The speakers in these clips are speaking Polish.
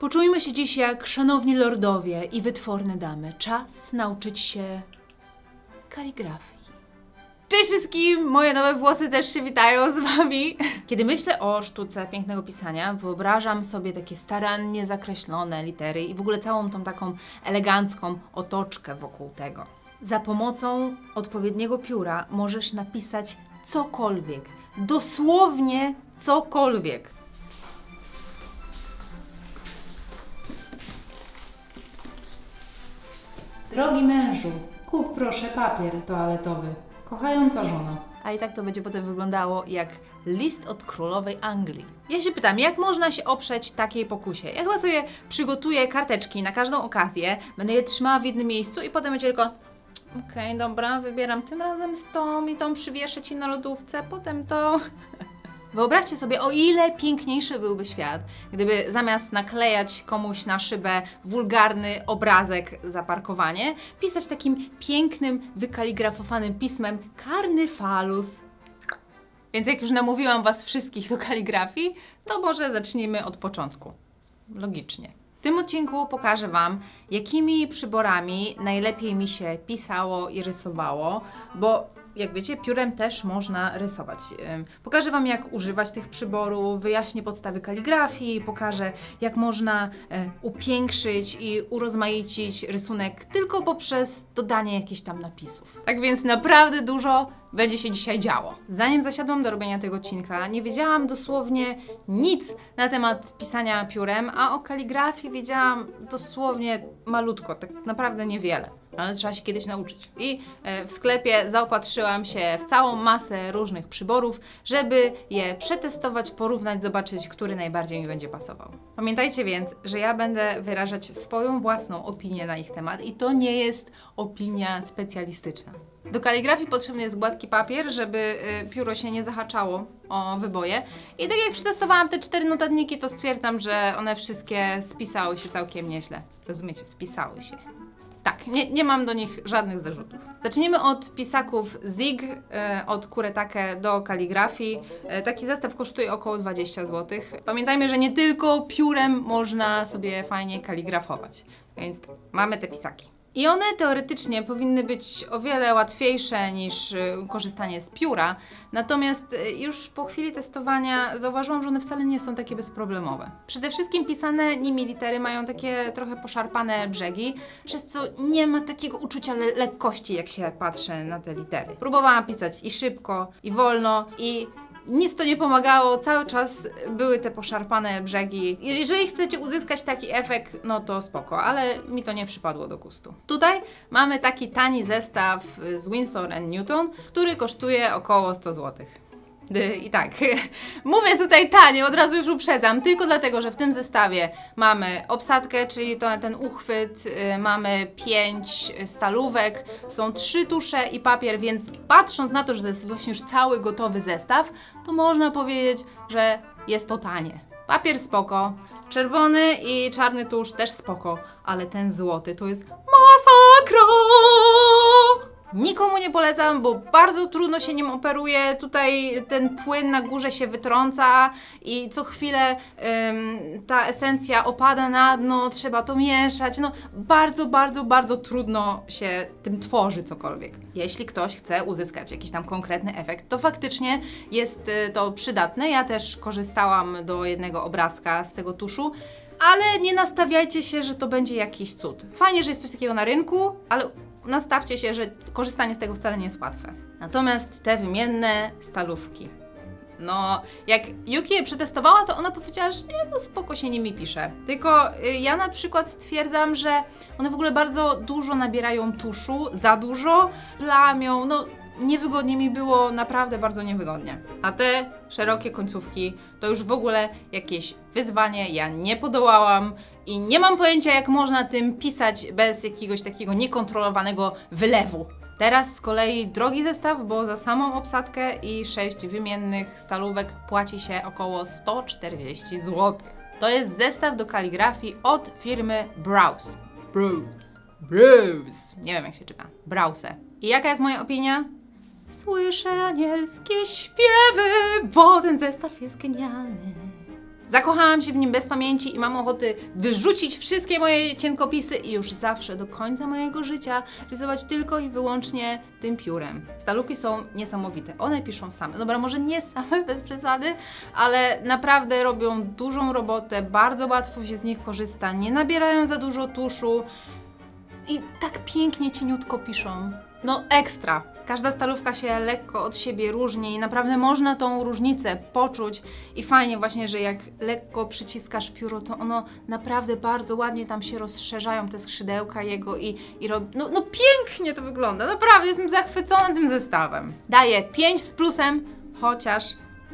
Poczujmy się dziś jak szanowni lordowie i wytworne damy. Czas nauczyć się kaligrafii. Cześć wszystkim! Moje nowe włosy też się witają z Wami. Kiedy myślę o sztuce pięknego pisania, wyobrażam sobie takie starannie zakreślone litery i w ogóle całą tą taką elegancką otoczkę wokół tego. Za pomocą odpowiedniego pióra możesz napisać cokolwiek. Dosłownie cokolwiek. Drogi mężu, kup proszę papier toaletowy. Kochająca żona. A i tak to będzie potem wyglądało jak list od królowej Anglii. Ja się pytam, jak można się oprzeć takiej pokusie? Ja chyba sobie przygotuję karteczki na każdą okazję, będę je trzymała w jednym miejscu i potem będzie tylko okej, dobra, wybieram tym razem z tą i tą przywieszę Ci na lodówce, potem to... Wyobraźcie sobie, o ile piękniejszy byłby świat, gdyby zamiast naklejać komuś na szybę wulgarny obrazek za parkowanie, pisać takim pięknym, wykaligrafowanym pismem Carnifalus. Więc jak już namówiłam Was wszystkich do kaligrafii, to może zacznijmy od początku. Logicznie. W tym odcinku pokażę Wam, jakimi przyborami najlepiej mi się pisało i rysowało, bo jak wiecie, piórem też można rysować. Pokażę Wam, jak używać tych przyborów, wyjaśnię podstawy kaligrafii, pokażę, jak można upiększyć i urozmaicić rysunek tylko poprzez dodanie jakichś tam napisów. Tak więc naprawdę dużo będzie się dzisiaj działo. Zanim zasiadłam do robienia tego odcinka, nie wiedziałam dosłownie nic na temat pisania piórem, a o kaligrafii wiedziałam dosłownie malutko, tak naprawdę niewiele. Ale trzeba się kiedyś nauczyć. I w sklepie zaopatrzyłam się w całą masę różnych przyborów, żeby je przetestować, porównać, zobaczyć, który najbardziej mi będzie pasował. Pamiętajcie więc, że ja będę wyrażać swoją własną opinię na ich temat i to nie jest opinia specjalistyczna. Do kaligrafii potrzebny jest gładki papier, żeby pióro się nie zahaczało o wyboje. I tak jak przetestowałam te 4 notatniki, to stwierdzam, że one wszystkie spisały się całkiem nieźle. Rozumiecie? Spisały się. Tak, nie mam do nich żadnych zarzutów. Zacznijmy od pisaków Zig, od Kuretake do kaligrafii. Taki zestaw kosztuje około 20 zł. Pamiętajmy, że nie tylko piórem można sobie fajnie kaligrafować. Więc mamy te pisaki. I one teoretycznie powinny być o wiele łatwiejsze niż korzystanie z pióra, natomiast już po chwili testowania zauważyłam, że one wcale nie są takie bezproblemowe. Przede wszystkim pisane nimi litery mają takie trochę poszarpane brzegi, przez co nie ma takiego uczucia lekkości, jak się patrzy na te litery. Próbowałam pisać i szybko, i wolno, i nic to nie pomagało, cały czas były te poszarpane brzegi. Jeżeli chcecie uzyskać taki efekt, no to spoko, ale mi to nie przypadło do gustu. Tutaj mamy taki tani zestaw z Winsor & Newton, który kosztuje około 100 zł. I tak, mówię tutaj tanio, od razu już uprzedzam, tylko dlatego, że w tym zestawie mamy obsadkę, czyli ten uchwyt, mamy 5 stalówek, są 3 tusze i papier, więc patrząc na to, że to jest właśnie już cały gotowy zestaw, to można powiedzieć, że jest to tanie. Papier spoko, czerwony i czarny tusz też spoko, ale ten złoty to jest masakra! Nikomu nie polecam, bo bardzo trudno się nim operuje. Tutaj ten płyn na górze się wytrąca i co chwilę ta esencja opada na dno, trzeba to mieszać. No bardzo trudno się tym tworzy cokolwiek. Jeśli ktoś chce uzyskać jakiś tam konkretny efekt, to faktycznie jest to przydatne. Ja też korzystałam do jednego obrazka z tego tuszu. Ale nie nastawiajcie się, że to będzie jakiś cud. Fajnie, że jest coś takiego na rynku, ale nastawcie się, że korzystanie z tego wcale nie jest łatwe. Natomiast te wymienne stalówki. No, jak Yuki je przetestowała, to ona powiedziała, że nie, no spoko się nimi pisze. Tylko ja na przykład stwierdzam, że one w ogóle bardzo dużo nabierają tuszu, za dużo, plamią, no niewygodnie mi było, naprawdę bardzo niewygodnie. A te szerokie końcówki to już w ogóle jakieś wyzwanie, ja nie podołałam i nie mam pojęcia, jak można tym pisać bez jakiegoś takiego niekontrolowanego wylewu. Teraz z kolei drogi zestaw, bo za samą obsadkę i 6 wymiennych stalówek płaci się około 140 zł. To jest zestaw do kaligrafii od firmy Brause. Nie wiem, jak się czyta. Brause. I jaka jest moja opinia? Słyszę anielskie śpiewy, bo ten zestaw jest genialny. Zakochałam się w nim bez pamięci i mam ochoty wyrzucić wszystkie moje cienkopisy i już zawsze do końca mojego życia rysować tylko i wyłącznie tym piórem. Stalówki są niesamowite, one piszą same. Dobra, może nie same, bez przesady, ale naprawdę robią dużą robotę, bardzo łatwo się z nich korzysta, nie nabierają za dużo tuszu i tak pięknie, cieniutko piszą. No ekstra! Każda stalówka się lekko od siebie różni i naprawdę można tą różnicę poczuć i fajnie właśnie, że jak lekko przyciskasz pióro, to ono naprawdę bardzo ładnie tam się rozszerzają te skrzydełka jego i robi... No pięknie to wygląda, naprawdę jestem zachwycona tym zestawem. Daję 5 z plusem, chociaż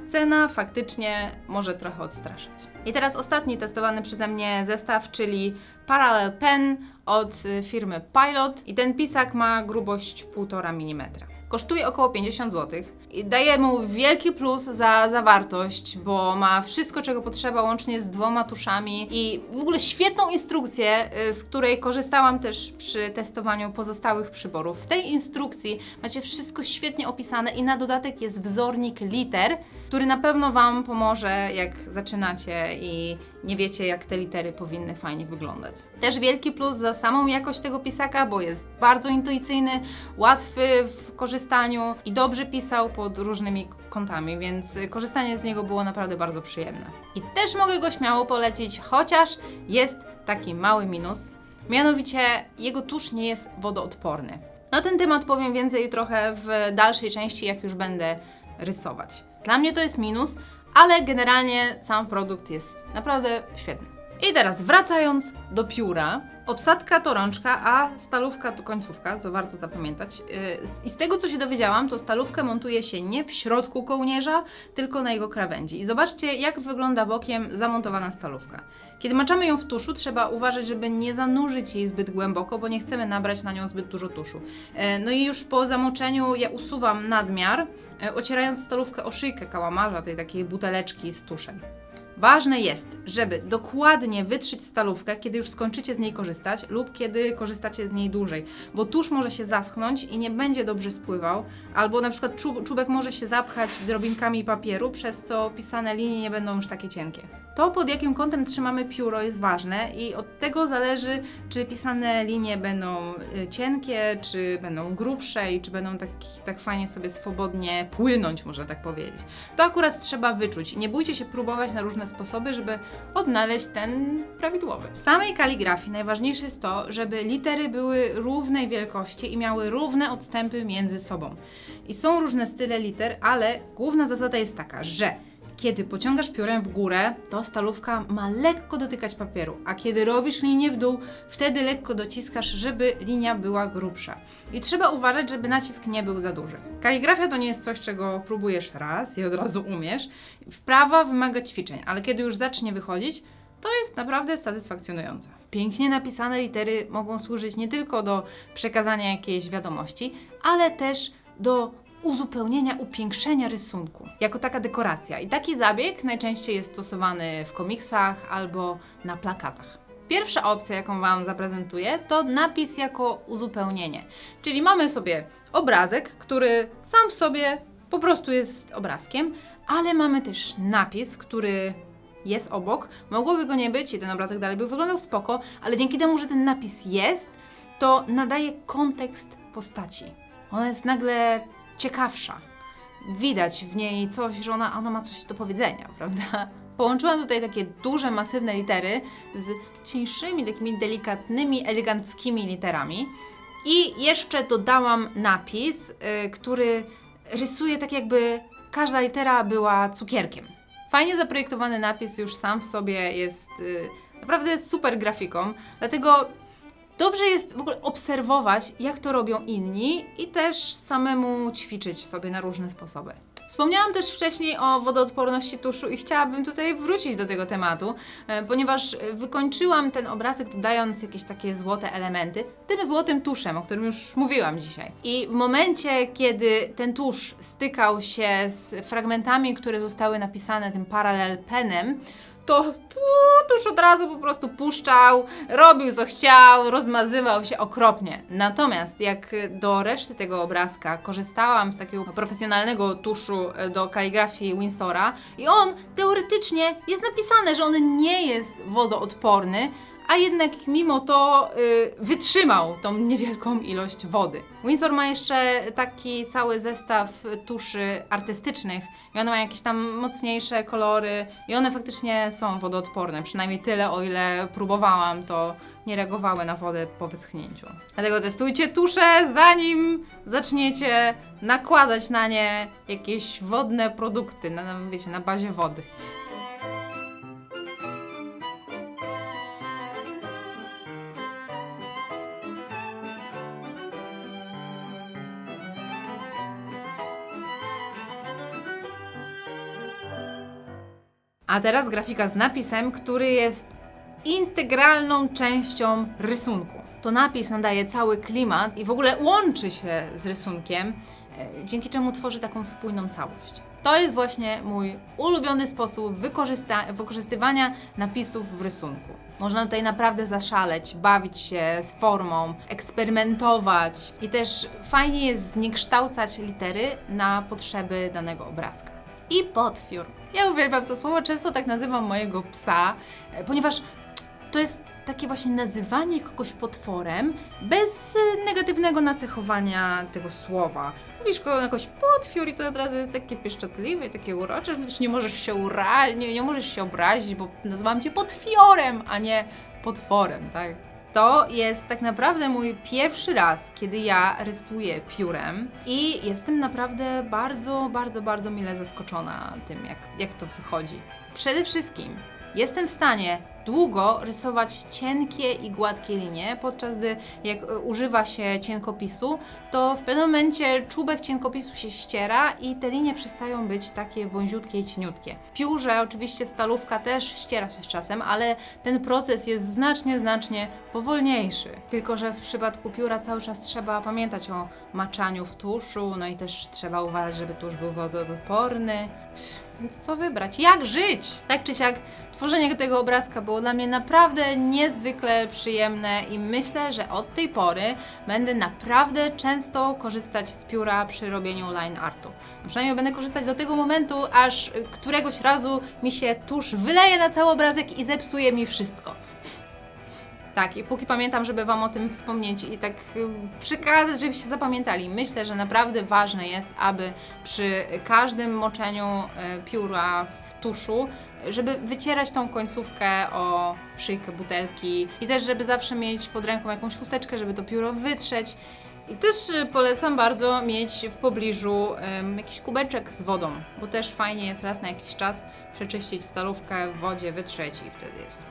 cena faktycznie może trochę odstraszać. I teraz ostatni testowany przeze mnie zestaw, czyli Parallel Pen od firmy Pilot i ten pisak ma grubość 1,5 mm. Kosztuje około 50 zł i daje mu wielki plus za zawartość, bo ma wszystko, czego potrzeba, łącznie z 2 tuszami i w ogóle świetną instrukcję, z której korzystałam też przy testowaniu pozostałych przyborów. W tej instrukcji macie wszystko świetnie opisane i na dodatek jest wzornik liter, który na pewno Wam pomoże, jak zaczynacie i nie wiecie, jak te litery powinny fajnie wyglądać. Też wielki plus za samą jakość tego pisaka, bo jest bardzo intuicyjny, łatwy w korzystaniu i dobrze pisał pod różnymi kątami, więc korzystanie z niego było naprawdę bardzo przyjemne. I też mogę go śmiało polecić, chociaż jest taki mały minus, mianowicie jego tusz nie jest wodoodporny. Na ten temat powiem więcej trochę w dalszej części, jak już będę rysować. Dla mnie to jest minus, ale generalnie sam produkt jest naprawdę świetny. I teraz wracając do pióra, obsadka to rączka, a stalówka to końcówka, co warto zapamiętać. I z tego, co się dowiedziałam, to stalówkę montuje się nie w środku kołnierza, tylko na jego krawędzi. I zobaczcie, jak wygląda bokiem zamontowana stalówka. Kiedy maczamy ją w tuszu, trzeba uważać, żeby nie zanurzyć jej zbyt głęboko, bo nie chcemy nabrać na nią zbyt dużo tuszu. No i już po zamoczeniu ja usuwam nadmiar, ocierając stalówkę o szyjkę kałamarza, tej takiej buteleczki z tuszem. Ważne jest, żeby dokładnie wytrzeć stalówkę, kiedy już skończycie z niej korzystać lub kiedy korzystacie z niej dłużej, bo tusz może się zaschnąć i nie będzie dobrze spływał, albo na przykład czubek może się zapchać drobinkami papieru, przez co pisane linie nie będą już takie cienkie. To, pod jakim kątem trzymamy pióro, jest ważne i od tego zależy, czy pisane linie będą cienkie, czy będą grubsze i czy będą tak fajnie sobie swobodnie płynąć, można tak powiedzieć. To akurat trzeba wyczuć i nie bójcie się próbować na różne sposoby, żeby odnaleźć ten prawidłowy. W samej kaligrafii najważniejsze jest to, żeby litery były równej wielkości i miały równe odstępy między sobą. I są różne style liter, ale główna zasada jest taka, że kiedy pociągasz piórem w górę, to stalówka ma lekko dotykać papieru, a kiedy robisz linię w dół, wtedy lekko dociskasz, żeby linia była grubsza. I trzeba uważać, żeby nacisk nie był za duży. Kaligrafia to nie jest coś, czego próbujesz raz i od razu umiesz. Wprawa wymaga ćwiczeń, ale kiedy już zacznie wychodzić, to jest naprawdę satysfakcjonujące. Pięknie napisane litery mogą służyć nie tylko do przekazania jakiejś wiadomości, ale też do uzupełnienia, upiększenia rysunku, jako taka dekoracja. I taki zabieg najczęściej jest stosowany w komiksach albo na plakatach. Pierwsza opcja, jaką Wam zaprezentuję, to napis jako uzupełnienie. Czyli mamy sobie obrazek, który sam w sobie po prostu jest obrazkiem, ale mamy też napis, który jest obok. Mogłoby go nie być i ten obrazek dalej by wyglądał spoko, ale dzięki temu, że ten napis jest, to nadaje kontekst postaci. Ona jest nagle ciekawsza. Widać w niej coś, że ona ma coś do powiedzenia, prawda? Połączyłam tutaj takie duże, masywne litery z cieńszymi, takimi delikatnymi, eleganckimi literami i jeszcze dodałam napis, który rysuje tak, jakby każda litera była cukierkiem. Fajnie zaprojektowany napis już sam w sobie jest naprawdę super grafiką, dlatego dobrze jest w ogóle obserwować, jak to robią inni i też samemu ćwiczyć sobie na różne sposoby. Wspomniałam też wcześniej o wodoodporności tuszu i chciałabym tutaj wrócić do tego tematu, ponieważ wykończyłam ten obrazek dodając jakieś takie złote elementy tym złotym tuszem, o którym już mówiłam dzisiaj. I w momencie, kiedy ten tusz stykał się z fragmentami, które zostały napisane tym Parallel Penem, to tuż od razu po prostu puszczał, robił co chciał, rozmazywał się okropnie. Natomiast jak do reszty tego obrazka korzystałam z takiego profesjonalnego tuszu do kaligrafii Winsora i on teoretycznie jest napisane, że on nie jest wodoodporny, a jednak mimo to wytrzymał tą niewielką ilość wody. Winsor ma jeszcze taki cały zestaw tuszy artystycznych i one mają jakieś tam mocniejsze kolory i one faktycznie są wodoodporne, przynajmniej tyle, o ile próbowałam, to nie reagowały na wodę po wyschnięciu. Dlatego testujcie tusze, zanim zaczniecie nakładać na nie jakieś wodne produkty, wiecie, na bazie wody. A teraz grafika z napisem, który jest integralną częścią rysunku. To napis nadaje cały klimat i w ogóle łączy się z rysunkiem, dzięki czemu tworzy taką spójną całość. To jest właśnie mój ulubiony sposób wykorzystywania napisów w rysunku. Można tutaj naprawdę zaszaleć, bawić się z formą, eksperymentować i też fajnie jest zniekształcać litery na potrzeby danego obrazka. I potwiór. Ja uwielbiam to słowo, często tak nazywam mojego psa, ponieważ to jest takie właśnie nazywanie kogoś potworem bez negatywnego nacechowania tego słowa. Mówisz go jakoś potwiór i to od razu jest takie pieszczotliwe, takie urocze, że też nie możesz się nie możesz się obrazić, bo nazywam cię potwiorem, a nie potworem, tak? To jest tak naprawdę mój pierwszy raz, kiedy ja rysuję piórem i jestem naprawdę bardzo mile zaskoczona tym, jak to wychodzi. Przede wszystkim jestem w stanie długo rysować cienkie i gładkie linie, podczas gdy jak używa się cienkopisu, to w pewnym momencie czubek cienkopisu się ściera i te linie przestają być takie wąziutkie i cieniutkie. W piórze oczywiście stalówka też ściera się z czasem, ale ten proces jest znacznie powolniejszy. Tylko że w przypadku pióra cały czas trzeba pamiętać o maczaniu w tuszu, no i też trzeba uważać, żeby tusz był wodoodporny. Więc co wybrać? Jak żyć? Tak czy siak, tworzenie tego obrazka było dla mnie naprawdę niezwykle przyjemne i myślę, że od tej pory będę naprawdę często korzystać z pióra przy robieniu line artu. A przynajmniej będę korzystać do tego momentu, aż któregoś razu mi się tusz wyleje na cały obrazek i zepsuje mi wszystko. Tak, i póki pamiętam, żeby Wam o tym wspomnieć i tak przekazać, żebyście zapamiętali. Myślę, że naprawdę ważne jest, aby przy każdym moczeniu pióra w tuszu, żeby wycierać tą końcówkę o szyjkę butelki i też, żeby zawsze mieć pod ręką jakąś chusteczkę, żeby to pióro wytrzeć. I też polecam bardzo mieć w pobliżu jakiś kubeczek z wodą, bo też fajnie jest raz na jakiś czas przeczyścić stalówkę w wodzie, wytrzeć i wtedy jest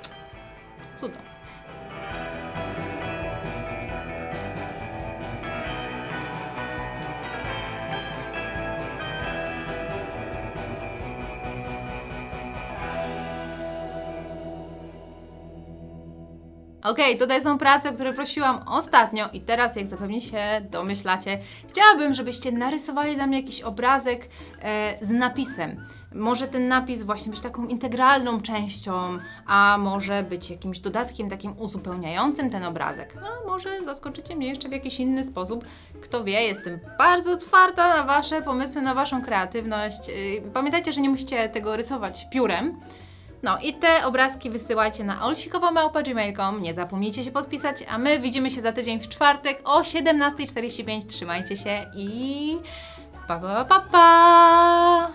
cudownie. Okej, tutaj są prace, o które prosiłam ostatnio i teraz, jak zapewne się domyślacie, chciałabym, żebyście narysowali dla mnie jakiś obrazek z napisem. Może ten napis właśnie być taką integralną częścią, a może być jakimś dodatkiem takim uzupełniającym ten obrazek. A może zaskoczycie mnie jeszcze w jakiś inny sposób. Kto wie, jestem bardzo otwarta na Wasze pomysły, na Waszą kreatywność. Pamiętajcie, że nie musicie tego rysować piórem. No i te obrazki wysyłajcie na olsikowa@gmail.com. Nie zapomnijcie się podpisać, a my widzimy się za tydzień w czwartek o 17:45. Trzymajcie się i pa!